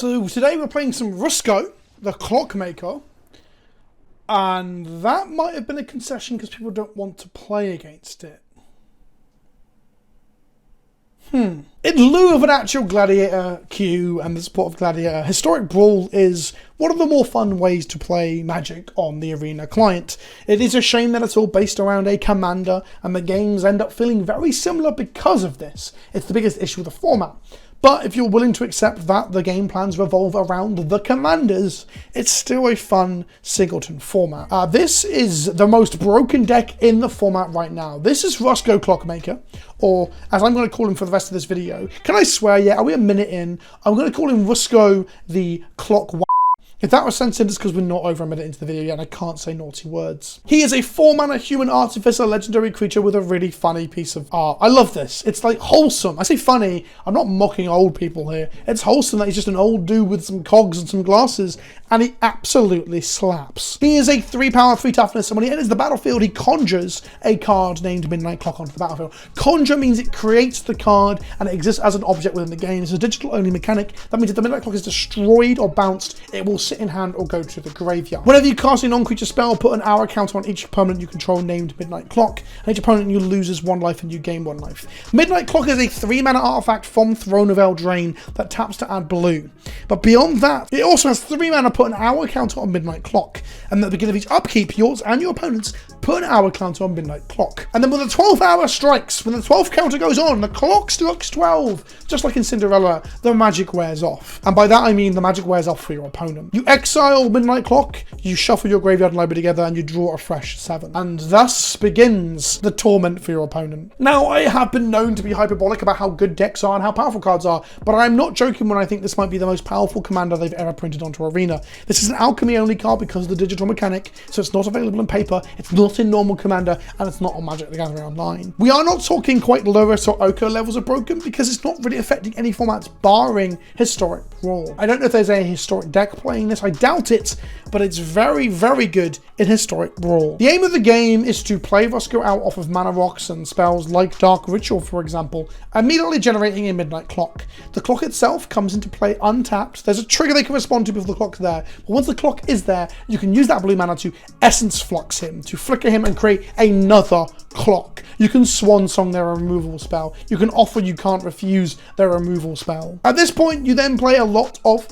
So today we're playing some Rusko, the Clockmaster, and that might have been a concession because people don't want to play against it. In lieu of an actual Gladiator queue and the support of Gladiator, Historic Brawl is one of the more fun ways to play Magic on the Arena client. It is a shame that it's all based around a commander and the games end up feeling very similar because of this. It's the biggest issue with the format. But if you're willing to accept that the game plans revolve around the commanders, it's still a fun singleton format. This is the most broken deck in the format right now. This is Rusko Clockmaker, or as I'm going to call him for the rest of this video. Can I swear yet? Are we a minute in? I'm going to call him Rusko the Clock. If that was censored, it's because we're not over a minute into the video yet and I can't say naughty words. He is a 4-mana human artificer legendary creature with a really funny piece of art. I love this. It's like wholesome. I say funny, I'm not mocking old people here. It's wholesome that he's just an old dude with some cogs and some glasses, and he absolutely slaps. He is a 3 power, 3 toughness, and when he enters the battlefield, he conjures a card named Midnight Clock onto the battlefield. Conjure means it creates the card and it exists as an object within the game. It's a digital only mechanic. That means if the Midnight Clock is destroyed or bounced, it will sit in hand or go to the graveyard. Whenever you cast a non-creature spell, put an hour counter on each permanent you control named Midnight Clock, and each opponent you loses 1 life and you gain 1 life. Midnight Clock is a 3-mana artifact from Throne of Eldraine that taps to add blue. But beyond that, it also has 3 mana, put an hour counter on Midnight Clock, and at the beginning of each upkeep, yours and your opponent's put an hour counter on Midnight Clock. And then when the 12th hour strikes, when the 12th counter goes on, the clock strikes 12. Just like in Cinderella, the magic wears off. And by that I mean the magic wears off for your opponent. You exile Midnight Clock, you shuffle your graveyard and library together, and you draw a fresh 7. And thus begins the torment for your opponent. Now, I have been known to be hyperbolic about how good decks are and how powerful cards are, but I'm not joking when I think this might be the most powerful commander they've ever printed onto Arena. This is an alchemy only card because of the digital mechanic, so it's not available in paper, it's not in normal commander, and it's not on Magic the Gathering Online. We are not talking quite Loris or Oko levels of broken because it's not really affecting any formats barring Historic Brawl. I don't know if there's a historic deck playing this, I doubt it, but it's very, very good in Historic Brawl. The aim of the game is to play Rusko out off of mana rocks and spells like Dark Ritual, for example, immediately generating a Midnight Clock. The clock itself comes into play untapped. There's a trigger they can respond to before the clock's there, but once the clock is there, you can use that blue mana to Essence Flux him, to flicker him and create another clock. You can Swan Song their removal spell. You can offer You Can't Refuse their removal spell. At this point, you then play a lot of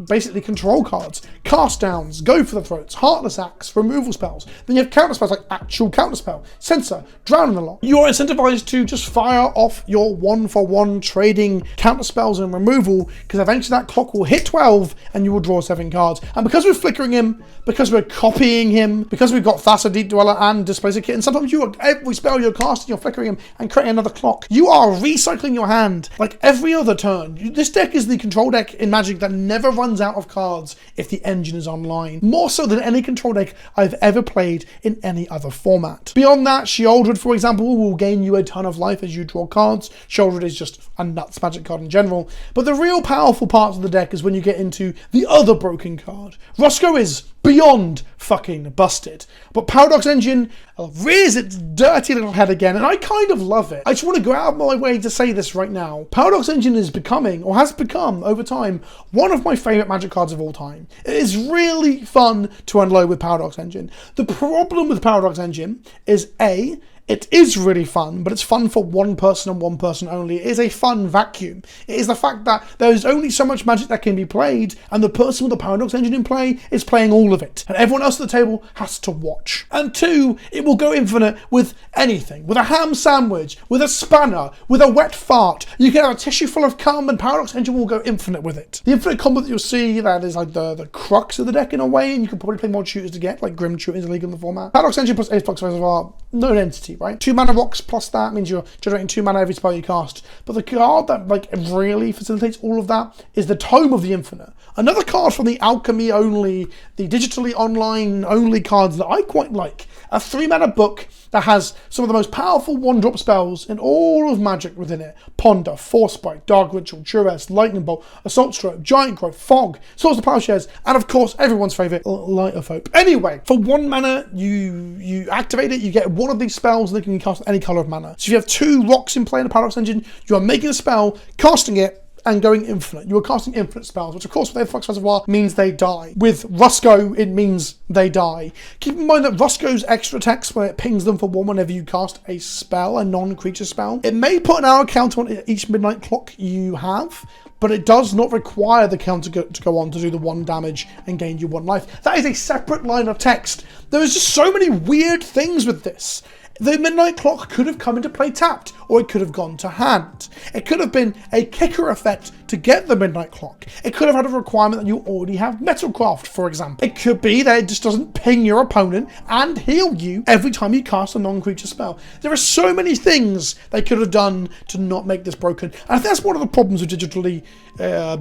basically control cards, cast downs, go for the throats, heartless acts, removal spells. Then you have counter spells like actual counter spell, censor, drown in the lock. You are incentivized to just fire off your 1-for-1 trading counter spells and removal, because eventually that clock will hit 12 and you will draw 7 cards. And because we're flickering him, because we're copying him, because we've got Thassa Deep Dweller and Displacer Kit, and sometimes every spell you're casting, you're flickering him and creating another clock. You are recycling your hand like every other turn. This deck is the control deck in Magic that never runs out of cards if the engine is online. More so than any control deck I've ever played in any other format. Beyond that, Sheoldred, for example, will gain you a ton of life as you draw cards. Sheoldred is just a nuts magic card in general. But the real powerful parts of the deck is when you get into the other broken card. Rusko is beyond fucking busted. But Paradox Engine rears its dirty little head again, and I kind of love it. I just want to go out of my way to say this right now. Paradox Engine is becoming, or has become over time, one of my favourite Magic cards of all time. It is really fun to unload with Paradox Engine. The problem with Paradox Engine is A, it is really fun, but it's fun for one person and one person only. It is a fun vacuum. It is the fact that there is only so much Magic that can be played, and the person with the Paradox Engine in play is playing all of it, and everyone else at the table has to watch. And 2, it will go infinite with anything. With a ham sandwich, with a spanner, with a wet fart. You can have a tissue full of cum, and Paradox Engine will go infinite with it. The infinite combo that you'll see, that is like the crux of the deck in a way, and you can probably play more tutors to get, like Grim Tutor is illegal in the format. Paradox Engine plus Ace Flux Reservoir, known entity, right? 2 mana rocks plus that means you're generating 2 mana every spell you cast. But the card that like really facilitates all of that is the Tome of the Infinite. Another card from the alchemy only, the digitally online only cards that I quite like. A 3 mana book that has some of the most powerful 1-drop spells in all of Magic within it. Ponder, Forcebite, Dark Ritual, Duress, Lightning Bolt, Assault Stroke, Giant Growth, Fog, Swords of Plowshares, and of course everyone's favourite, Light of Hope. Anyway, for 1 mana, you activate it, you get one of these spells that can cast any colour of mana. So if you have 2 rocks in play in the Paradox Engine, you are making a spell, casting it, and going infinite. You are casting infinite spells, which of course with Flux Reservoir means they die. With Rusko, it means they die. Keep in mind that Rusko's extra text, when it pings them for 1 whenever you cast a spell, a non-creature spell, it may put an hour counter on each midnight clock you have, but it does not require the counter to go on to do the 1 damage and gain you 1 life. That is a separate line of text. There is just so many weird things with this. The midnight clock could have come into play tapped, or it could have gone to hand. It could have been a kicker effect to get the midnight clock. It could have had a requirement that you already have Metalcraft, for example. It could be that it just doesn't ping your opponent and heal you every time you cast a non-creature spell. There are so many things they could have done to not make this broken. And I think that's one of the problems with digitally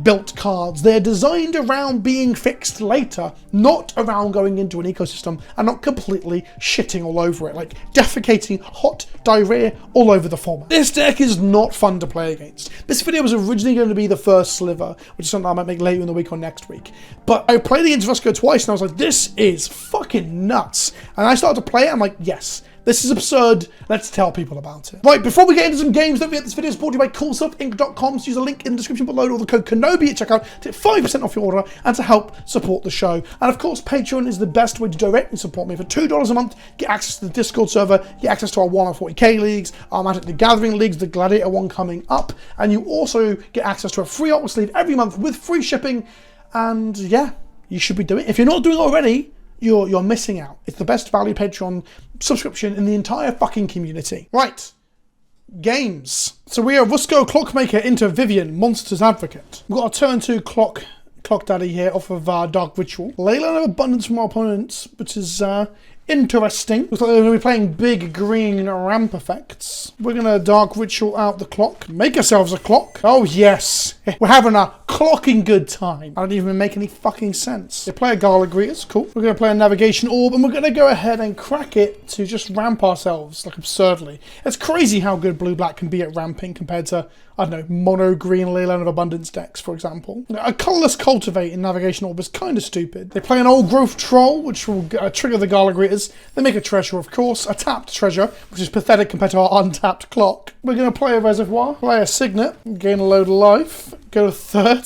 built cards. They're designed around being fixed later, not around going into an ecosystem and not completely shitting all over it, like defecating hot diarrhea all over the format. This deck is not fun to play against. This video was originally going to be the First Sliver, which is something I might make later in the week or next week. But I played against Rusko twice and I was like, this is fucking nuts. And I started to play it, I'm like, yes. This is absurd. Let's tell people about it. Right, before we get into some games, don't forget this video is brought to you by CoolStuffInc.com. So use a link in the description below or the code KENOBI at checkout to get 5% off your order and to help support the show. And of course, Patreon is the best way to directly support me. For $2 a month, get access to the Discord server, get access to our 140k leagues, our Magic the Gathering leagues, the Gladiator one coming up. And you also get access to a free artwork sleeve every month with free shipping. And yeah, you should be doing it. If you're not doing it already, you're missing out. It's the best value Patreon subscription in the entire fucking community. Right, games. So we are Rusko, Clockmaker into Vivian, Monsters Advocate. We've got a turn 2 Clock Daddy here off of Dark Ritual. Liliana Abundance from our opponents, which is interesting. Looks like they're going to be playing big green ramp effects. We're going to Dark Ritual out the clock. Make ourselves a clock. Oh yes, we're having a clocking good time. I don't even make any fucking sense. They play a Gala Greeters, cool. We're going to play a Navigation Orb and we're going to go ahead and crack it to just ramp ourselves, like absurdly. It's crazy how good blue-black can be at ramping compared to, I don't know, mono-green Leyland of Abundance decks, for example. A colourless Cultivate in Navigation Orb is kind of stupid. They play an Old Growth Troll, which will trigger the Gala Greeters. They make a Treasure, of course, a tapped Treasure, which is pathetic compared to our untapped clock. We're going to play a Reservoir, play a Signet, gain a load of life, go to 30.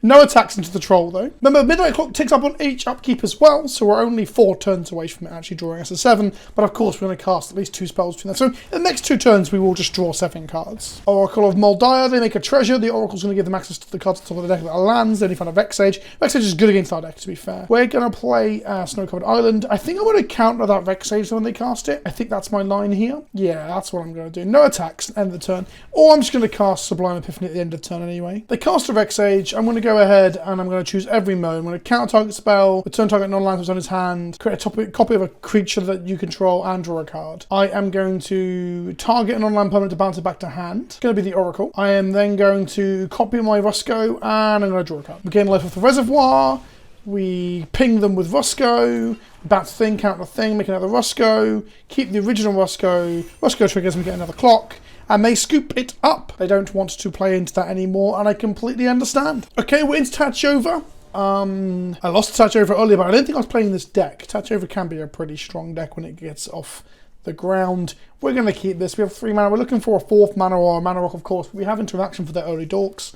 No attacks into the Troll, though. Remember, Midnight Clock ticks up on each upkeep as well, so we're only 4 turns away from it actually drawing us a 7, but of course we're going to cast at least 2 spells between that. So in the next 2 turns, we will just draw 7 cards. Oracle of Moldiah, they make a Treasure. The Oracle's going to give them access to the cards at the top of the deck that are lands. They only find a Vexage. Vexage is good against our deck, to be fair. We're going to play Snow-Covered Island. I think I'm going to counter that Vexage when they cast it. I think that's my line here. Yeah, that's what I'm going to do. No attacks, end of the turn. Or I'm just going to cast Sublime Epiphany at the end of the turn anyway. They cast a Vexage. I'm going to go ahead and I'm going to choose every mode. I'm going to counter target spell, return target non-land that's on his hand, create a copy of a creature that you control, and draw a card. I am going to target a non-land permanent to bounce it back to hand. It's going to be the Oracle. I am then going to copy my Rusko and I'm going to draw a card. We gain life off the Reservoir. We ping them with Rusko, bounce thing, counter thing, make another Rusko, keep the original Rusko, Rusko triggers and we get another clock, and they scoop it up. They don't want to play into that anymore, and I completely understand. Okay, we're into Tachover. I lost Tachover earlier, but I don't think I was playing this deck. Tachover can be a pretty strong deck when it gets off the ground. We're going to keep this. We have 3 mana. We're looking for a 4th mana or a mana rock, of course. We have interaction for the early dorks.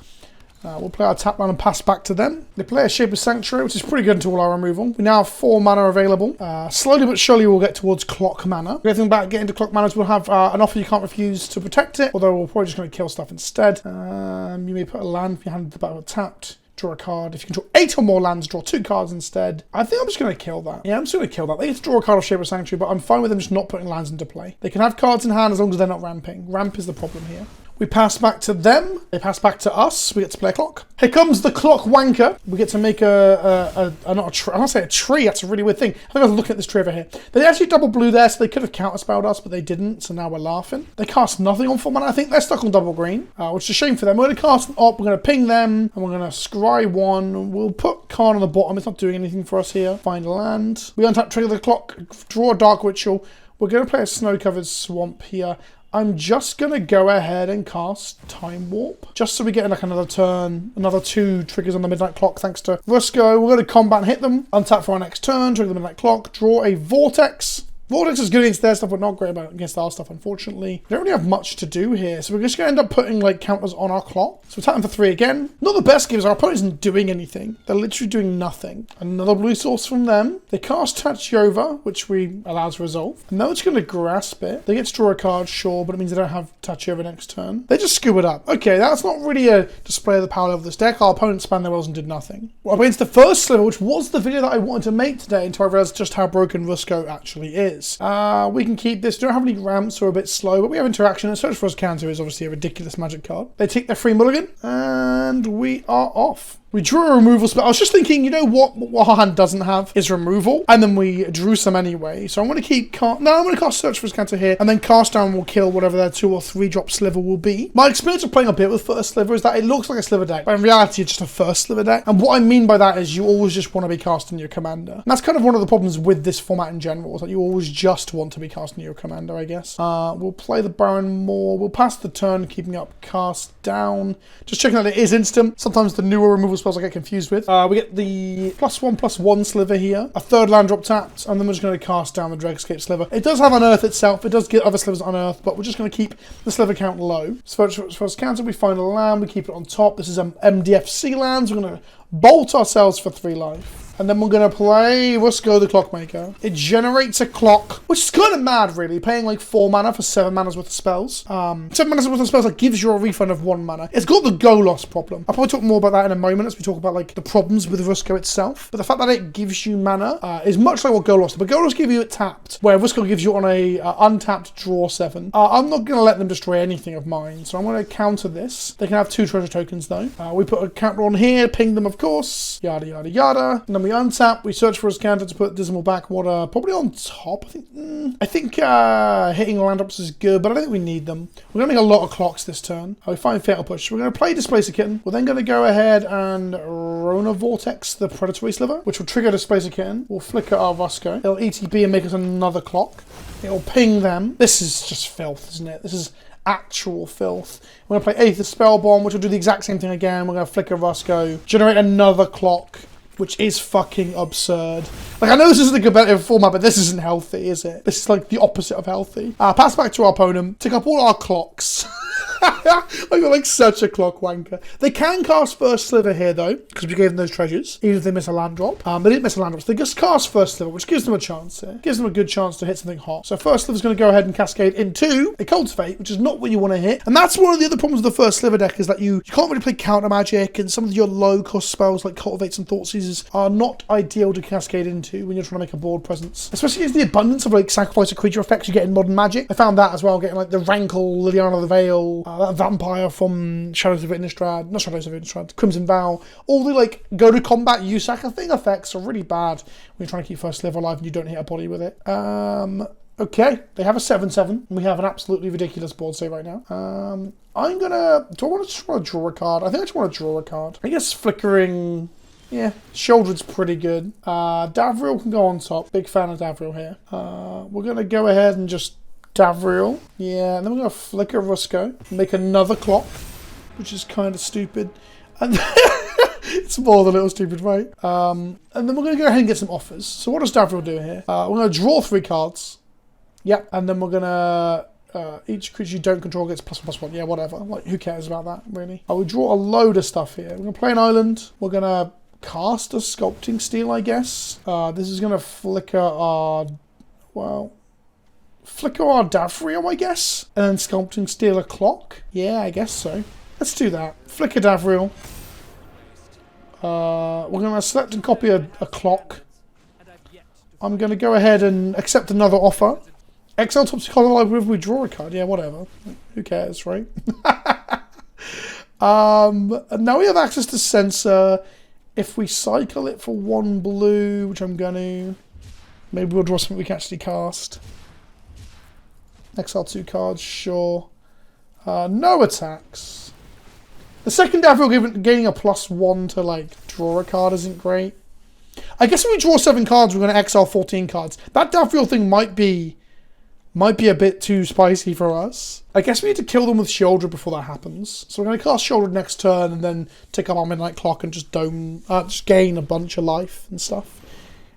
We'll play our tap land and pass back to them. They play a Shape of Sanctuary, which is pretty good into all our removal. We now have 4 mana available. Slowly but surely we'll get towards Clock Mana. The other thing about getting to Clock Mana is we'll have an offer you can't refuse to protect it, although we're probably just going to kill stuff instead. You may put a land if your hand at the bottom tapped. Draw a card. If you control 8 or more lands, draw 2 cards instead. I think I'm just going to kill that. Yeah, I'm just going to kill that. They get to draw a card of Shape of Sanctuary, but I'm fine with them just not putting lands into play. They can have cards in hand as long as they're not ramping. Ramp is the problem here. We pass back to them. They pass back to us. We get to play a clock. Here comes the Clock Wanker. We get to make not a tree. I want to say a tree. That's a really weird thing. I think I was looking at this tree over here. They actually double blue there, so they could have counterspelled us, but they didn't, so now we're laughing. They cast nothing on 4 mana. I think they're stuck on double green, which is a shame for them. We're going to cast an op. We're going to ping them, and we're going to scry 1. We'll put card on the bottom. It's not doing anything for us here. Find a land. We untap, trigger the clock, draw a Dark Ritual. We're going to play a Snow-Covered Swamp here. I'm just going to go ahead and cast Time Warp, just so we get like another turn, another 2 triggers on the Midnight Clock thanks to Rusko. We're going to combat and hit them, untap for our next turn, trigger the Midnight Clock, draw a Vortex, Vortex is good against their stuff, but not great against our stuff, unfortunately. We don't really have much to do here, so we're just going to end up putting, like, counters on our clock. So we're tapping for 3 again. Not the best gives. Our opponent isn't doing anything. They're literally doing nothing. Another blue source from them. They cast Tachyover, which we allow to resolve. And now it's going to grasp it. They get to draw a card, sure, but it means they don't have Tachyover next turn. They just scoop it up. Okay, that's not really a display of the power of this deck. Our opponent spanned their wells and did nothing. Well, against the First Sliver, which was the video that I wanted to make today, until I realized just how broken Rusko actually is. We can keep this. We don't have any ramps, so we're a bit slow, but we have interaction. And Search for Us Counter is obviously a ridiculous magic card. They take their free mulligan, and we are off. We drew a removal spell. I was just thinking, you know what our hand doesn't have is removal, and then we drew some anyway. So I'm going to keep I'm going to cast Search for His Counter here, and then Cast Down will kill whatever their 2 or 3 drop Sliver will be. My experience of playing a bit with First Sliver is that it looks like a Sliver deck, but in reality it's just a First Sliver deck. And what I mean by that is you always just want to be casting your commander. And that's kind of one of the problems with this format in general, is that you always just want to be casting your commander, I guess. We'll play the Baron more. We'll pass the turn, keeping up Cast Down. Just checking that it is instant. Sometimes the newer removal spells I get confused with. We get the +1/+1 Sliver here. A 3rd land drop tapped, and then we're just going to cast down the Dregscape Sliver. It does have Unearth itself. It does get other Slivers unearthed, but we're just going to keep the Sliver count low. So first counter, we find a land, we keep it on top. This is MDFC lands. We're going to bolt ourselves for 3 life. And then we're going to play Rusko the Clockmaker. It generates a clock, which is kind of mad, really. Paying like 4 mana for 7 mana's worth of spells. 7 mana's worth of spells that gives you a refund of 1 mana. It's got the go loss problem. I'll probably talk more about that in a moment as we talk about like the problems with Rusko itself. But the fact that it gives you mana is much like what go loss did. But go loss gives you it tapped, where Rusko gives you on a untapped draw 7. I'm not going to let them destroy anything of mine, so I'm going to counter this. They can have 2 treasure tokens though. We put a counter on here, ping them of course, yada yada yada. And then we untap, we search for his counter to put Dismal Backwater probably on top. I think hitting land drops is good, but I don't think we need them. We're going to make a lot of clocks this turn. We find Fatal Push. We're going to play Displacer Kitten. We're then going to go ahead and Rona Vortex the Predatory Sliver, which will trigger Displacer Kitten. We'll flicker our Rusko. It'll ETB and make us another clock. It'll ping them. This is just filth, isn't it? This is actual filth. We're going to play Aether Spellbomb, which will do the exact same thing again. We're going to flicker Rusko, generate another clock, which is fucking absurd. Like, I know this isn't a competitive format, but this isn't healthy, is it? This is like the opposite of healthy. Pass back to our opponent, take up all our clocks. I feel like such a clock wanker. They can cast First Sliver here though, because we gave them those treasures, even if they miss a land drop. They didn't miss a land drop, so they just cast First Sliver, which gives them a chance here. Gives them a good chance to hit something hot. So First Sliver's going to go ahead and cascade into a Cultivate, which is not what you want to hit. And that's one of the other problems with the First Sliver deck, is that you can't really play counter magic, and some of your low cost spells like Cultivates and Thoughtseizes are not ideal to cascade into when you're trying to make a board presence. Especially against the abundance of like sacrifice a creature effects you get in Modern Magic. I found that as well, getting like the Rankle, Liliana the Veil, that Vampire from Shadows of Innistrad, not Shadows of Innistrad, Crimson Vow. All the like go to combat you sack a thing effects are really bad when you're trying to keep First Sliver alive and you don't hit a body with it. Okay, they have a 7/7. We have an absolutely ridiculous board save right now. Do I just want to draw a card? I think I just want to draw a card. I guess flickering. Yeah, Shouldred's pretty good. Davriel can go on top. Big fan of Davriel here. We're going to go ahead and just Davriel. Yeah, and then we're going to flicker Rusko. Make another clock, which is kind of stupid. And it's more than a little stupid, right? And then we're going to go ahead and get some offers. So what does Davriel do here? We're going to draw 3 cards. Yep, and then we're going to... each creature you don't control gets +1/+1. Yeah, whatever. Like, who cares about that, really? We draw a load of stuff here. We're going to play an island. We're going to cast a Sculpting Steel, I guess. This is going to flicker our... Well... Flicker our Davriel, I guess? And then Sculpting Steel a clock? Yeah, I guess so. Let's do that. Flicker Davriel. We're going to select and copy a clock. I'm going to go ahead and accept another offer. Exile top card alive with we draw a card. Yeah, whatever. Who cares, right? And now we have access to Censor. If we cycle it for 1 blue, which I'm going to... Maybe we'll draw something we can actually cast. Exile 2 cards, sure. No attacks. The second Davriel gaining a +1 to, like, draw a card isn't great. I guess if we draw 7 cards, we're going to exile 14 cards. That Davriel thing might be a bit too spicy for us. I guess we need to kill them with Shieldred before that happens. So we're going to cast Shieldred next turn and then take up our Midnight Clock and just gain a bunch of life and stuff.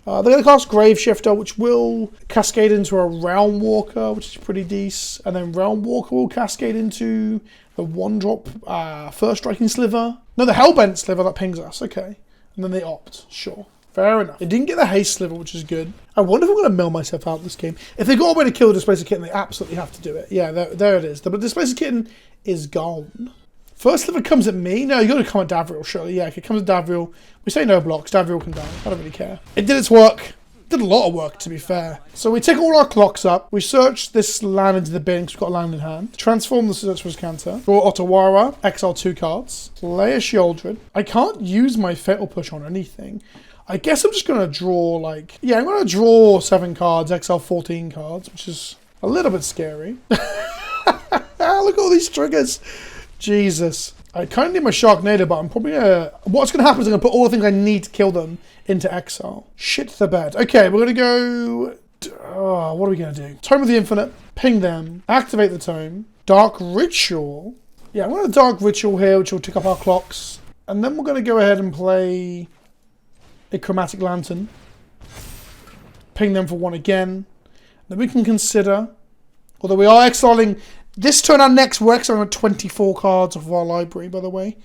They're going to cast Grave Shifter, which will cascade into a Realm Walker, which is pretty decent. And then Realm Walker will cascade into the 1-drop First Striking Sliver. No, the Hellbent Sliver that pings us. Okay. And then they opt. Sure. Fair enough. They didn't get the Haste Sliver, which is good. I wonder if I'm going to mill myself out this game. If they got a way to kill the Displacer Kitten, they absolutely have to do it. Yeah, there it is. The Displacer Kitten is gone. First Sliver comes at me. No, you got to come at Davriel, surely. Yeah, if it comes at Davriel, we say no blocks. Davriel can die. I don't really care. It did its work. Did a lot of work, to be fair. So we take all our clocks up. We search this land into the bin because we've got land in hand. Transform the Search Canter. Draw Otawara. Exile 2 cards. Play a Sheoldred. I can't use my Fatal Push on anything. I guess I'm just going to draw, like... Yeah, I'm going to draw 7 cards, exile 14 cards, which is a little bit scary. Look at all these triggers. Jesus. I kind of need my Sharknado, but I'm probably going to... What's going to happen is I'm going to put all the things I need to kill them into exile. Shit the bed. Okay, we're going to go... Oh, what are we going to do? Tome of the Infinite. Ping them. Activate the Tome. Dark Ritual. Yeah, I'm going to Dark Ritual here, which will tick up our clocks. And then we're going to go ahead and play a Chromatic Lantern. Ping them for 1 again. Then we can consider... Although we are exiling... This turn our next we're exiling 24 cards off of our library, by the way.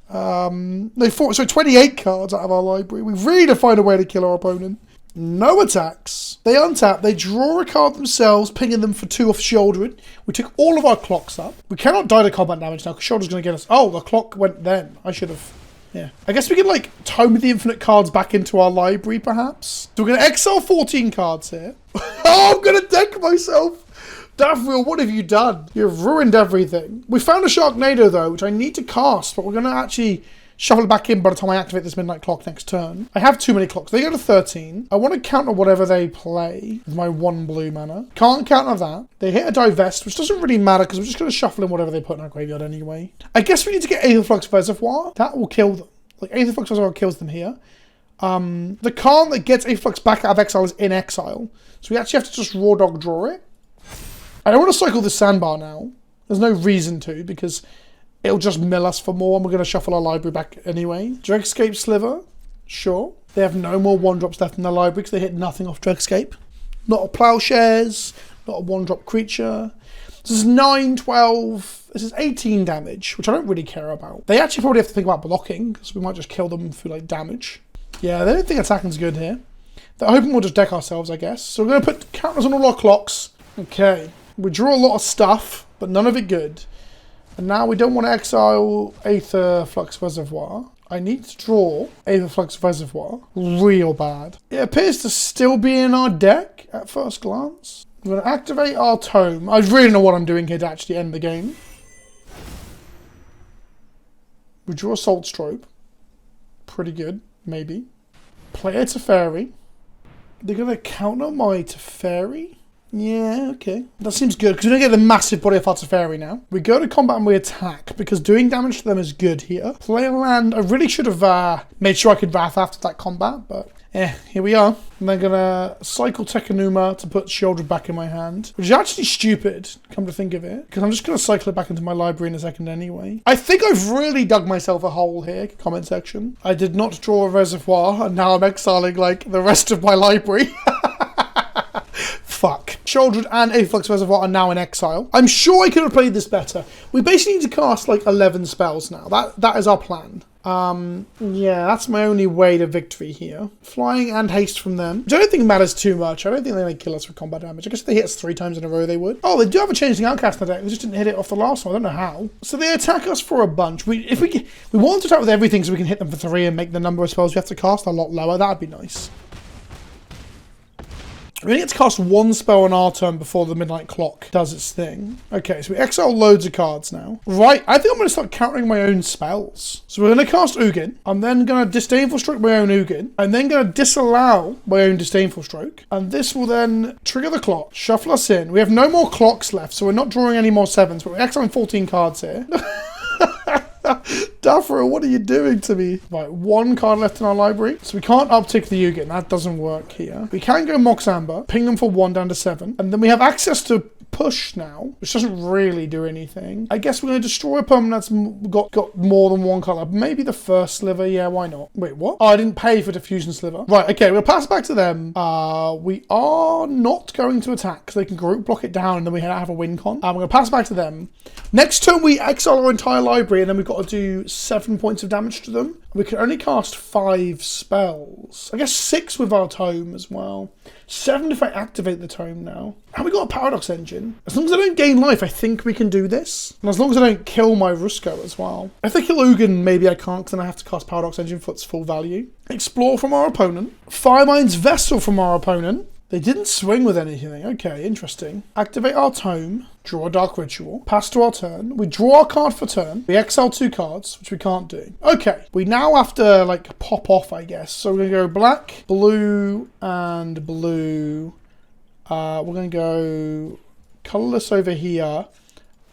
So 28 cards out of our library. We really need to find a way to kill our opponent. No attacks. They untap. They draw a card themselves, pinging them for 2 off Sheoldred. We took all of our clocks up. We cannot die to combat damage now because Sheoldred's going to get us... Oh, the clock went then. I should have... Yeah. I guess we can, like, Tome of the Infinite cards back into our library, perhaps. So we're going to exile 14 cards here. Oh, I'm going to deck myself. Davriel, what have you done? You've ruined everything. We found a Sharknado, though, which I need to cast, but we're going to actually shuffle it back in by the time I activate this Midnight Clock next turn. I have too many clocks. They go to 13. I want to counter whatever they play with my 1 blue mana. Can't counter that. They hit a Divest, which doesn't really matter because we're just going to shuffle in whatever they put in our graveyard anyway. I guess we need to get Aetherflux Reservoir. That will kill them. Like, Aetherflux Reservoir kills them here. The card that gets Aetherflux back out of exile is in exile. So we actually have to just Raw Dog draw it. I don't want to cycle this Sandbar now. There's no reason to, because it'll just mill us for more, and we're going to shuffle our library back anyway. Dregscape Sliver, sure. They have no more 1-drops left in their library because they hit nothing off Dregscape. Not a Plowshares, not a 1-drop creature. This is 9, 12, this is 18 damage, which I don't really care about. They actually probably have to think about blocking, because we might just kill them through, like, damage. Yeah, they don't think attacking's good here. They're hoping we'll just deck ourselves, I guess. So we're going to put counters on all our clocks. Okay. We draw a lot of stuff, but none of it good. And now we don't want to exile Aetherflux Reservoir. I need to draw Aetherflux Reservoir real bad. It appears to still be in our deck at first glance. We're going to activate our Tome. I really don't know what I'm doing here to actually end the game. We draw a Salt Strobe. Pretty good, maybe. Play a Teferi. They're going to counter my Teferi? Yeah, okay. That seems good, because we don't get the massive body of our Teferi now. We go to combat and we attack, because doing damage to them is good here. Play a land. I really should have made sure I could Wrath after that combat, but here we are. And they're going to cycle Tekanuma to put Sheoldred back in my hand, which is actually stupid, come to think of it, because I'm just going to cycle it back into my library in a second anyway. I think I've really dug myself a hole here, comment section. I did not draw a Reservoir, and now I'm exiling, like, the rest of my library. Fuck. Sheoldred and Aetherflux Reservoir are now in exile. I'm sure I could have played this better. We basically need to cast like 11 spells now. That is our plan. Yeah, that's my only way to victory here. Flying and haste from them, which I don't think matters too much. I don't think they may kill us for combat damage. I guess if they hit us 3 times in a row, they would. Oh, they do have a Changeling Outcast in the deck. They just didn't hit it off the last one. I don't know how. So they attack us for a bunch. We want to attack with everything so we can hit them for 3 and make the number of spells we have to cast a lot lower. That'd be nice. We only get to cast 1 spell on our turn before the Midnight Clock does its thing. Okay, so we exile loads of cards now. Right, I think I'm going to start countering my own spells. So we're going to cast Ugin. I'm then going to Disdainful Stroke my own Ugin. I'm then going to disallow my own Disdainful Stroke. And this will then trigger the clock, shuffle us in. We have no more clocks left, so we're not drawing any more 7s, but we're exiling 14 cards here. Davriel, what are you doing to me? Right, 1 card left in our library. So we can't uptick the Ugin. That doesn't work here. We can go Mox Amber, ping them for 1 down to 7. And then we have access to push now, which doesn't really do anything. I guess we're going to destroy a opponent that's got more than one colour. Maybe the First Sliver, yeah, why not? Wait, what? Oh, I didn't pay for Diffusion Sliver. Right, okay, we'll pass back to them. We are not going to attack, because they can group block it down, and then we have a win con. We're going to pass back to them. Next turn, we exile our entire library, and then we've got to do 7 points of damage to them. We can only cast 5 spells. I guess 6 with our tome as well. 7 if I activate the tome now. And we got a Paradox Engine. As long as I don't gain life, I think we can do this. And as long as I don't kill my Rusko as well. If they kill Ugin, maybe I can't, because then I have to cast Paradox Engine for its full value. Explore from our opponent. Firemind's Vessel from our opponent. They didn't swing with anything. Okay, interesting. Activate our tome. Draw a Dark Ritual. Pass to our turn. We draw our card for turn. We exile 2 cards, which we can't do. Okay, we now have to, like, pop off, I guess. So we're going to go black, blue, and blue. We're going to go colourless over here.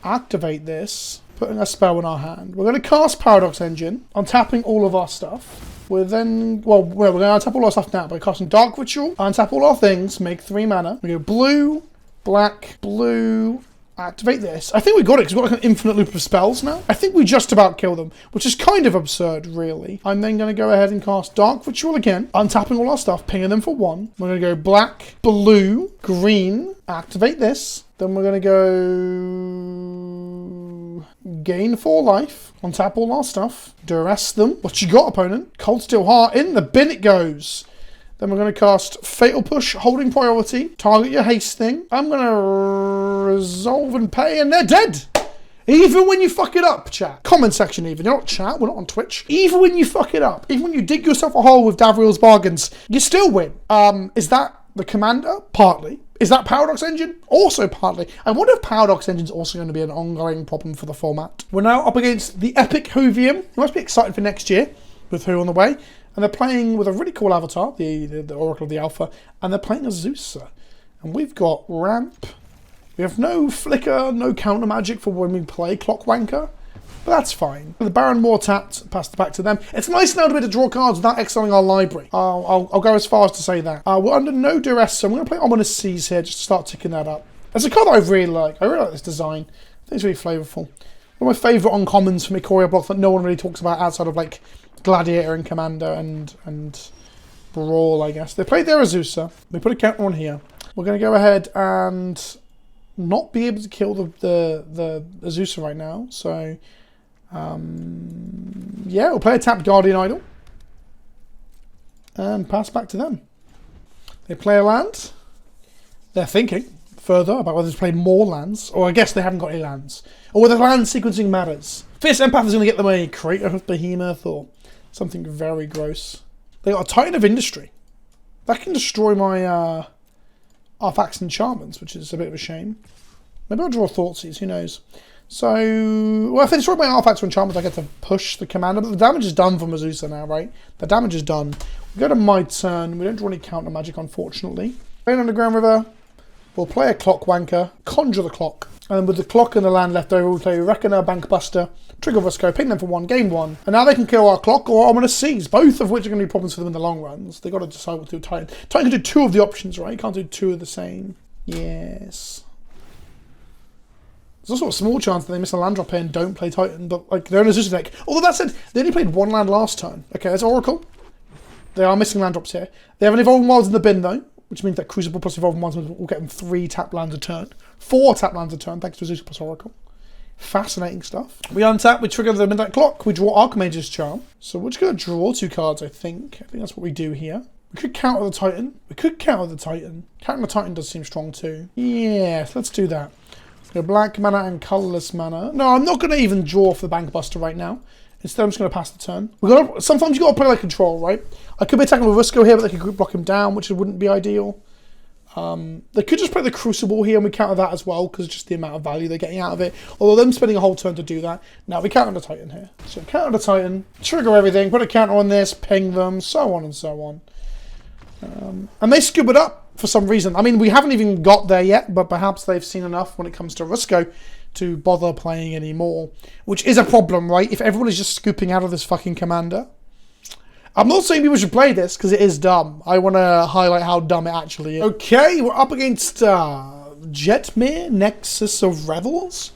Activate this. Putting a spell in our hand. We're going to cast Paradox Engine. Untapping all of our stuff. We're then, well, we're going to untap all our stuff now by casting Dark Ritual, untap all our things, make 3 mana. We go blue, black, blue, activate this. I think we got it because we've got like an infinite loop of spells now. I think we just about kill them, which is kind of absurd, really. I'm then going to go ahead and cast Dark Ritual again, untapping all our stuff, pinging them for 1. We're going to go black, blue, green, activate this. Then we're going to go gain 4 life, untap all our stuff, duress them. What you got, opponent? Cold Steel Heart, in the bin it goes. Then we're going to cast Fatal Push, holding priority, target your haste thing. I'm going to resolve and pay, and they're dead. Even when you fuck it up, chat. Comment section even. You're not chat, we're not on Twitch. Even when you fuck it up, even when you dig yourself a hole with Davriel's bargains, you still win. Is that the commander? Partly. Is that Paradox Engine? Also partly. I wonder if Paradox Engine's also going to be an ongoing problem for the format. We're now up against the Epic Hovium. You must be excited for next year with who on the way. And they're playing with a really cool avatar, the Oracle of the Alpha, and they're playing Azusa. And we've got ramp. We have no flicker, no counter magic for when we play Clockwanker. But that's fine. The Baron Moore tapped, passed it back to them. It's nice now to be able to draw cards without exiling our library. I'll go as far as to say that. We're under no duress, so I'm going to play Ominous Seas here just to start ticking that up. It's a card that I really like. I really like this design. I think it's really flavourful. One of my favourite uncommons from Ikoria block that no one really talks about outside of like Gladiator and Commander and Brawl, I guess. They played their Azusa. We put a counter on here. We're going to go ahead and not be able to kill the Azusa right now. So, yeah, we'll play a tapped Guardian Idol and pass back to them. They play a land. They're thinking further about whether to play more lands, or I guess they haven't got any lands, or whether land sequencing matters. Fierce Empath is going to get them a Creator of Behemoth or something very gross. They got a Titan of Industry. That can destroy my Artifacts and Enchantments, which is a bit of a shame. Maybe I'll draw Thoughtseize, who knows. So, well, if I destroy my Artifacts or Enchantments, I get to push the commander, but the damage is done from Azusa now, right? The damage is done. We go to my turn. We don't draw any counter magic, unfortunately. Play an Underground River. We'll play a Clockwanker, conjure the clock, and then with the clock and the land left over, we'll play Reckoner, Bankbuster, Trigger Rusko, ping them for 1, game 1. And now they can kill our clock or Ominous Seas, both of which are going to be problems for them in the long runs. They've got to decide what to do. Titan can do 2 of the options, right? You can't do 2 of the same. Yes. There's also a small chance that they miss a land drop here and don't play Titan, but like they're in a Azusa deck. Although that said, they only played 1 land last turn. Okay, that's Oracle. They are missing land drops here. They have an Evolving Wilds in the bin though, which means that Crucible plus Evolving Wilds will get them 3 tap lands a turn. 4 tap lands a turn, thanks to Azusa plus Oracle. Fascinating stuff. We untap, we trigger the Midnight Clock, we draw Archmage's Charm. So we're just going to draw 2 cards, I think. I think that's what we do here. We could counter the Titan. We could counter the Titan. Countering the Titan does seem strong too. Yeah, let's do that. Let's go black mana and colourless mana. No, I'm not going to even draw for the Bankbuster right now. Instead, I'm just going to pass the turn. Sometimes you got to play like control, right? I could be attacking with Rusko here, but they could group block him down, which wouldn't be ideal. They could just play the Crucible here and we counter that as well, because just the amount of value they're getting out of it. Although them spending a whole turn to do that. Now we counter the Titan here. So counter the Titan, trigger everything, put a counter on this, ping them, so on and so on. And they scoop it up for some reason. I mean, we haven't even got there yet, but perhaps they've seen enough when it comes to Rusko to bother playing anymore. Which is a problem, right? If everyone is just scooping out of this fucking commander. I'm not saying people should play this, because it is dumb. I want to highlight how dumb it actually is. Okay, we're up against Jetmir, Nexus of Revels.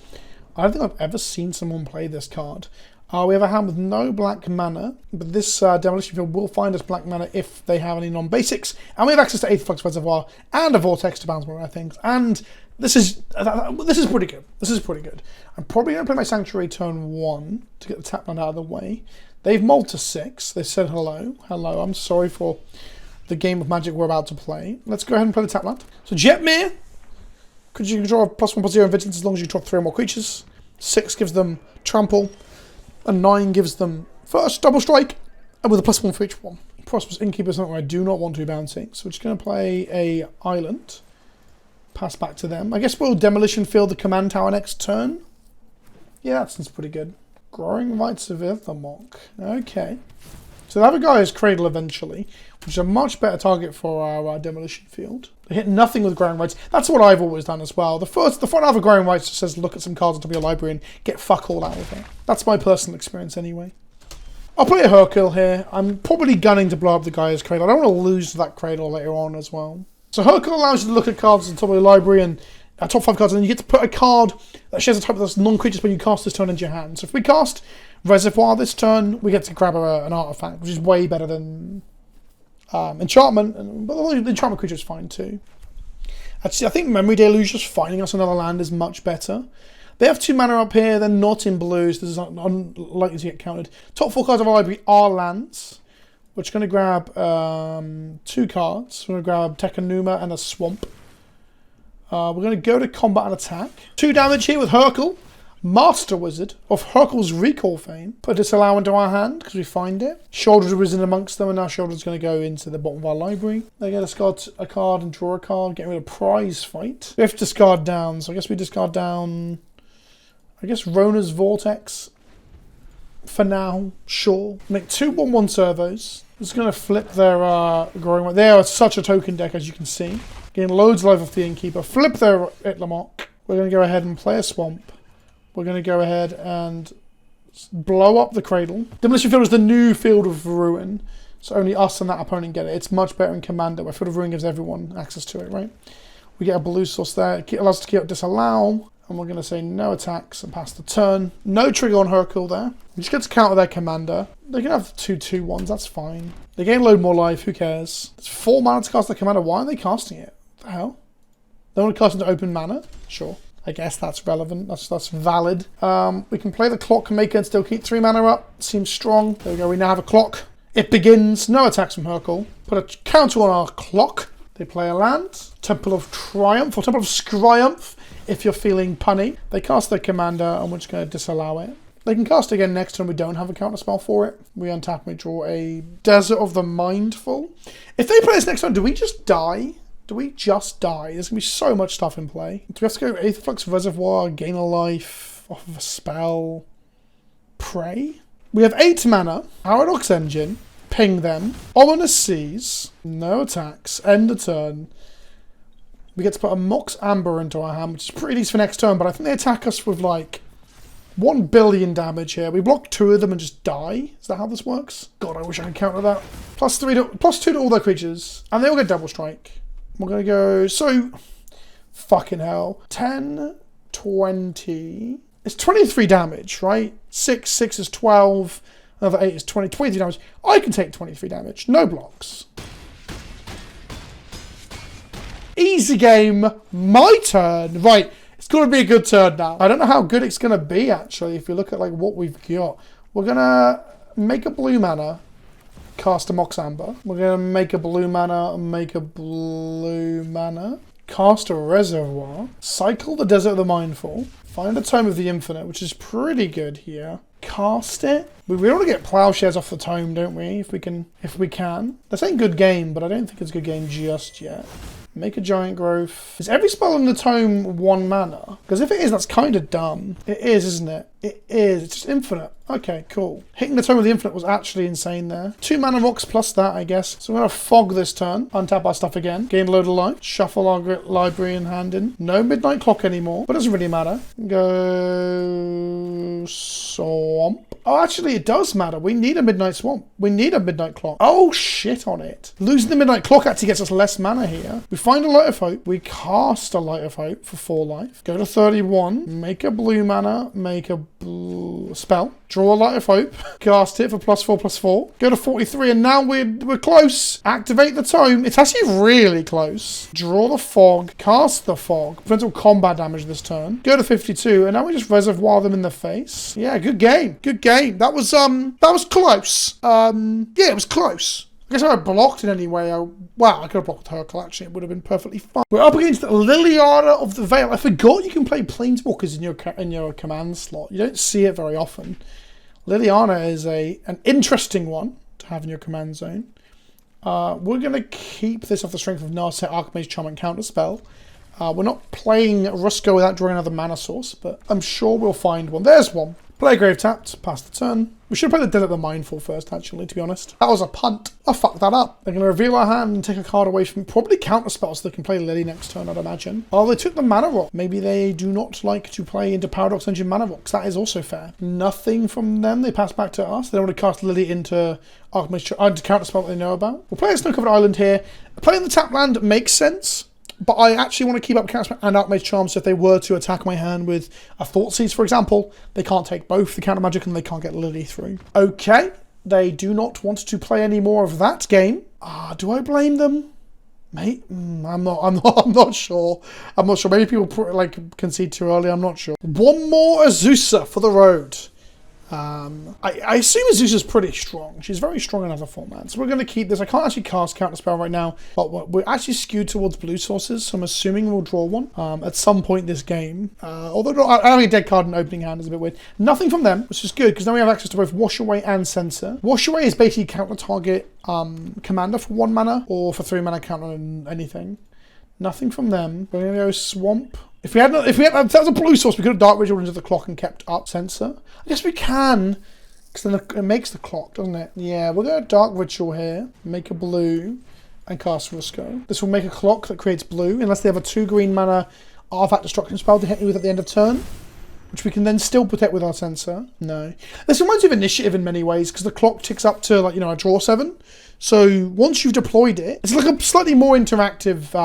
I don't think I've ever seen someone play this card. We have a hand with no black mana, but this Demolition Field will find us black mana if they have any non-basics. And we have access to Aetherflux Reservoir and a Vortex to bounce more of things. And this is pretty good. This is pretty good. I'm probably going to play my Sanctuary turn 1 to get the tap land out of the way. They've mulled to 6. They said hello. Hello, I'm sorry for the game of Magic we're about to play. Let's go ahead and play the tap land. So Jetmir, could you draw a +1/+0 in Vigilance as long as you draw 3 or more creatures? 6 gives them Trample. And 9 gives them first double strike, and with a +1 for each one. Prosperous Innkeeper is something I do not want to be bouncing, so we're just going to play a island. Pass back to them. I guess we'll Demolition Field the command tower next turn. Yeah, that sounds pretty good. Growing Rites of Ithamok. Okay. So they have a Gaia's Cradle eventually, which is a much better target for our Demolition Field. They hit nothing with Growing Rites. That's what I've always done as well. The front half of Growing Rites just says look at some cards on top of your library and get fuck all out of it. That's my personal experience anyway. I'll play a Hercule here. I'm probably gunning to blow up the Gaia's Cradle. I don't want to lose that Cradle later on as well. So Hercule allows you to look at cards on top of your library and top 5 cards, and then you get to put a card that shares a type that's non-creatures when you cast this turn into your hand. So if we cast Reservoir this turn, we get to grab an artifact, which is way better than Enchantment, but the Enchantment creature is fine too. Actually, I think Memory Deluge just finding us another land is much better. They have 2 mana up here, they're not in blues, this is unlikely to get counted. Top 4 cards of our library are lands. We're just going to grab 2 cards. We're going to grab Tekanuma and a Swamp. We're going to go to combat and attack. 2 damage here with Hercule. Master Wizard of Hercule's Recall fame. Put Disallow into our hand because we find it. Shoulders was in amongst them, and now Shoulders going to go into the bottom of our library. They're going to discard a card and draw a card, getting rid of Prize Fight. We have to discard down, so I guess we discard down, I guess Rona's Vortex. For now, sure. Make 2 1/1 servos. Just going to flip their Growing. They are such a token deck, as you can see. Getting loads of life off the Innkeeper. Flip their Itlamok. We're going to go ahead and play a Swamp. We're going to go ahead and blow up the Cradle. Demolition Field is the new Field of Ruin, so only us and that opponent get it. It's much better in Commander, where Field of Ruin gives everyone access to it, right? We get a blue source there. It allows us to keep Disallow, and we're going to say no attacks and pass the turn. No trigger on Hercule there. We just get to counter their Commander. They can have 2/2/1s, that's fine. They gain a load more life, who cares? It's 4 mana to cast their Commander. Why are they casting it? What the hell? They want to cast into open mana? Sure. I guess that's relevant. That's valid. We can play the Clockmaker and still keep 3 mana up. Seems strong. There we go. We now have a clock. It begins. No attacks from Hercule. Put a counter on our clock. They play a land. Temple of Triumph or Temple of Scryumph if you're feeling punny. They cast their Commander and we're just going to disallow it. They can cast again next turn. We don't have a counter spell for it. We untap and we draw a Desert of the Mindful. If they play this next turn, do we just die? Do we just die? There's going to be so much stuff in play. Do we have to go Aetherflux Reservoir, gain a life, off of a spell, pray? We have 8 mana, Paradox Engine, ping them, Ominous Seas, no attacks, end the turn. We get to put a Mox Amber into our hand, which is pretty decent for next turn, but I think they attack us with like 1 billion damage here. We block 2 of them and just die. Is that how this works? God, I wish I could counter that. +2 to all their creatures, and they all get double strike. We're going to go, so, fucking hell, 10, 20, it's 23 damage, right? 6 is 12, another 8 is 20, 23 damage. I can take 23 damage, no blocks. Easy game, my turn. Right, it's going to be a good turn now. I don't know how good it's going to be, actually, if you look at like what we've got. We're going to make a blue mana. Cast a Mox Amber. We're going to make a blue mana and make a blue mana. Cast a Reservoir. Cycle the Desert of the Mindful. Find a Tome of the Infinite, which is pretty good here. Cast it. We want to get Plowshares off the Tome, don't we? If we can. This ain't good game, but I don't think it's a good game just yet. Make a Giant Growth. Is every spell in the Tome 1 mana? Because if it is, that's kind of dumb. It is, isn't it? It is. It's just infinite. Okay, cool. Hitting the Tome of the Infinite was actually insane there. 2 mana rocks plus that, I guess. So we're going to fog this turn. Untap our stuff again. Gain a load of life. Shuffle our library and hand in. No Midnight Clock anymore. But it doesn't really matter. Go... Swamp. Oh, actually, it does matter. We need a Midnight Swamp. We need a Midnight Clock. Oh, shit on it. Losing the Midnight Clock actually gets us less mana here. We find a Light of Hope. We cast a Light of Hope for 4 life. Go to 31. Make a blue mana. Make a spell. Draw a Light of Hope. Cast it for +4/+4. Go to 43, and now we're close. Activate the Tome. It's actually really close. Draw the Fog. Cast the Fog. Potential combat damage this turn. Go to 52, and now we just reservoir them in the face. Yeah, good game. Good game. That was close. Yeah, it was close. I guess if I blocked in any way, I could have blocked Hercule, actually. It would have been perfectly fine. We're up against Liliana of the Veil. I forgot you can play Planeswalkers in your command slot. You don't see it very often. Liliana is an interesting one to have in your command zone. We're going to keep this off the strength of Narset, Archmage Charm, and Counterspell. We're not playing Rusko without drawing another mana source, but I'm sure we'll find one. There's one. Play Grave Tapped, pass the turn. We should have played the Desert the Mindful first, actually, to be honest. That was a punt. I fucked that up. They're going to reveal our hand and take a card away from probably Counterspell so they can play Lily next turn, I'd imagine. Oh, they took the Mana Rock. Maybe they do not like to play into Paradox Engine Mana Rocks. That is also fair. Nothing from them. They pass back to us. They don't want to cast Lily into Counterspell that they know about. We'll play a Snow-Covered Island here. Playing the tap land makes sense. But I actually want to keep up Counterspell and Archmage Charm, so if they were to attack my hand with a Thoughtseize, for example, they can't take both the counter magic and they can't get Lily through. Okay, they do not want to play any more of that game. Do I blame them? Mate, I'm not sure. I'm not sure. Maybe people concede too early. I'm not sure. One more Azusa for the road. I assume Azusa's pretty strong. She's very strong in other formats. We're going to keep this. I can't actually cast Counterspell right now, but we're actually skewed towards blue sources, so I'm assuming we'll draw one at some point this game. Although having a dead card in opening hand is a bit weird. Nothing from them, which is good, because now we have access to both Wash Away and Censor. Wash Away is basically counter-target commander for 1 mana, or for 3 mana counter on anything. Nothing from them. We're going to go Swamp. If that was a blue source, we could have Dark Ritual into the clock and kept up Censor. I guess we can, because then it makes the clock, doesn't it? Yeah, we're going to Dark Ritual here, make a blue, and cast Rusko. This will make a clock that creates blue, unless they have a 2 green mana Artifact Destruction spell to hit me with at the end of turn, which we can then still protect with our Censor. No. This reminds me of Initiative in many ways, because the clock ticks up to, a draw 7. So once you've deployed it, it's like a slightly more interactive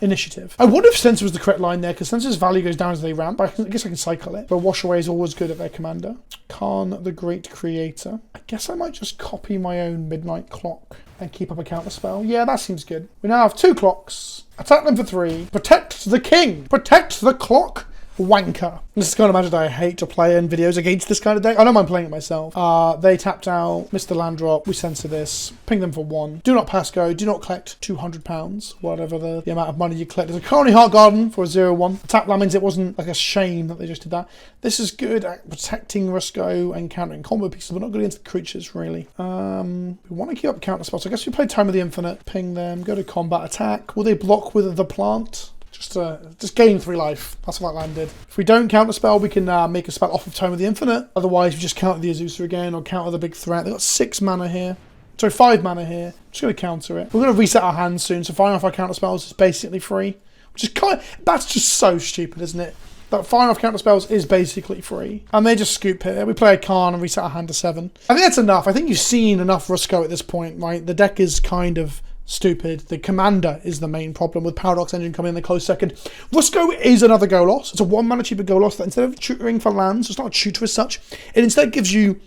initiative. I wonder if Censor was the correct line there, because Censor's value goes down as they ramp. I guess I can cycle it. But Wash Away is always good at their commander. Khan, the Great Creator. I guess I might just copy my own Midnight Clock and keep up a counter spell. Yeah, that seems good. We now have 2 clocks. Attack them for 3. Protect the king. Protect the clock. Wanker. This is the kind of magic that I hate to play in videos against this kind of deck. I don't mind playing it myself. They tapped out, missed the land drop, we censor this, ping them for 1. Do not pass go, do not collect £200, whatever the amount of money you collect. There's a Carney Heart Garden for a 0/1. Tap that means it wasn't like a shame that they just did that. This is good at protecting Rusko and countering combo pieces, but not good against the creatures, really. We want to keep up counter spells. So I guess we play Time of the Infinite, ping them, go to combat attack. Will they block with the plant? Just gain 3 life. That's what that landed. If we don't counter spell, we can make a spell off of Tome of the Infinite. Otherwise, we just counter the Azusa again or counter the big threat. They've got 6 mana here. Sorry, 5 mana here. I'm just going to counter it. We're going to reset our hand soon, so firing off our counter spells is basically free. Which is that's just so stupid, isn't it? That firing off counter spells is basically free. And they just scoop here. We play a Khan and reset our hand to 7. I think that's enough. I think you've seen enough Rusko at this point, right? The deck is kind of stupid. The commander is the main problem, with Paradox Engine coming in the close second. Rusko is another go loss. It's a 1 mana cheaper go loss that instead of tutoring for lands, it's not a tutor as such, it instead gives you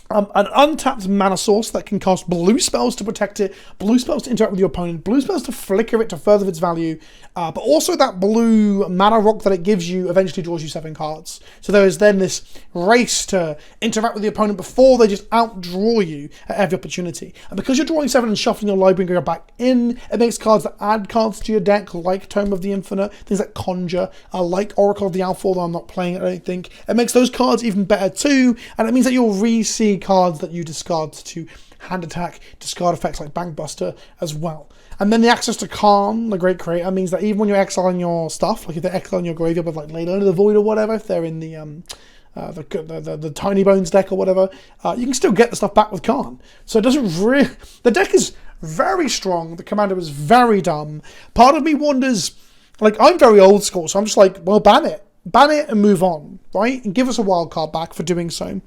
an untapped mana source that can cast blue spells to protect it, blue spells to interact with your opponent, blue spells to flicker it to further its value, but also that blue mana rock that it gives you eventually draws you 7 cards. So there is then this race to interact with the opponent before they just outdraw you at every opportunity. And because you're drawing 7 and shuffling your library and going back in, it makes cards that add cards to your deck, like Tome of the Infinite, things like Conjure, like Oracle of the Alpha, although I'm not playing it, I don't think. It makes those cards even better too, and it means that you'll re-see cards that you discard to hand attack, discard effects like Bankbuster as well. And then the access to Khan, the Great Creator, means that even when you're exiling your stuff, like if they're exiling your graveyard with like Liliana the Void or whatever, if they're in the Tiny Bones deck or whatever, you can still get the stuff back with Khan. So it doesn't really... The deck is very strong. The commander is very dumb. Part of me wonders... Like, I'm very old school, so I'm just like, well, ban it. Ban it and move on, right? And give us a wild card back for doing so.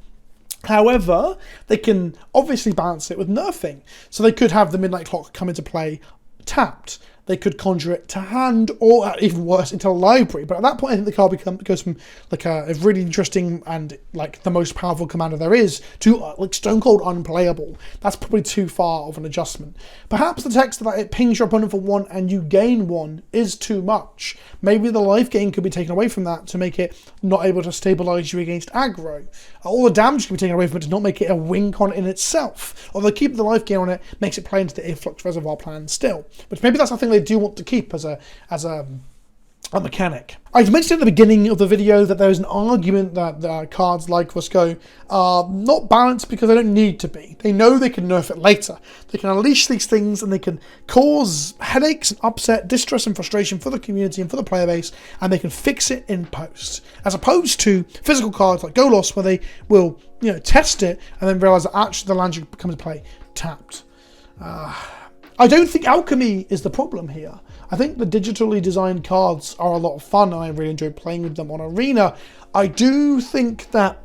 However, they can obviously balance it with nerfing. So they could have the Midnight Clock come into play tapped. They could conjure it to hand, or even worse, into a library. But at that point, I think the card goes from like a really interesting and like the most powerful commander there is to like stone cold unplayable. That's probably too far of an adjustment. Perhaps the text that it pings your opponent for 1 and you gain 1 is too much. Maybe the life gain could be taken away from that to make it not able to stabilize you against aggro. All the damage can be taken away from it to not make it a win con in itself. Although keeping the life gain on it makes it play into the Influx Reservoir plan still. But maybe that's something they do want to keep as a mechanic. I mentioned at the beginning of the video that there's an argument that cards like Rusko are not balanced because they don't need to be. They know they can nerf it later. They can unleash these things and they can cause headaches and upset, distress and frustration for the community and for the player base, and they can fix it in post. As opposed to physical cards like Golos, where they will, you know, test it and then realize that actually the land comes into play tapped. I don't think alchemy is the problem here. I think the digitally designed cards are a lot of fun and I really enjoy playing with them on Arena. I do think that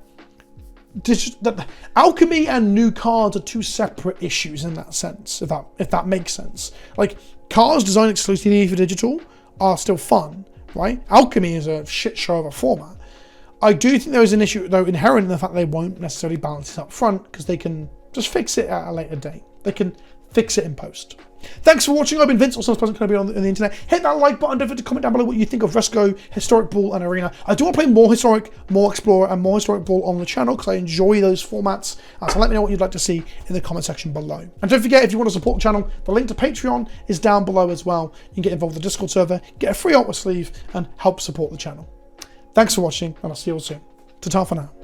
alchemy and new cards are two separate issues in that sense, if that makes sense. Like, cards designed exclusively for digital are still fun, right? Alchemy is a shit show of a format. I do think there is an issue, though, inherent in the fact they won't necessarily balance it up front because they can just fix it at a later date. They can fix it in post. Thanks for watching. I've been Vince, also PleasantKenobi on the internet. Hit that like button. Don't forget to comment down below what you think of Rusko, Historic Brawl, and Arena. I do want to play more Historic, more Explorer, and more Historic Brawl on the channel because I enjoy those formats. So let me know what you'd like to see in the comment section below. And don't forget, if you want to support the channel, the link to Patreon is down below as well. You can get involved with the Discord server, get a free artwork sleeve, and help support the channel. Thanks for watching, and I'll see you all soon. Ta-ta for now.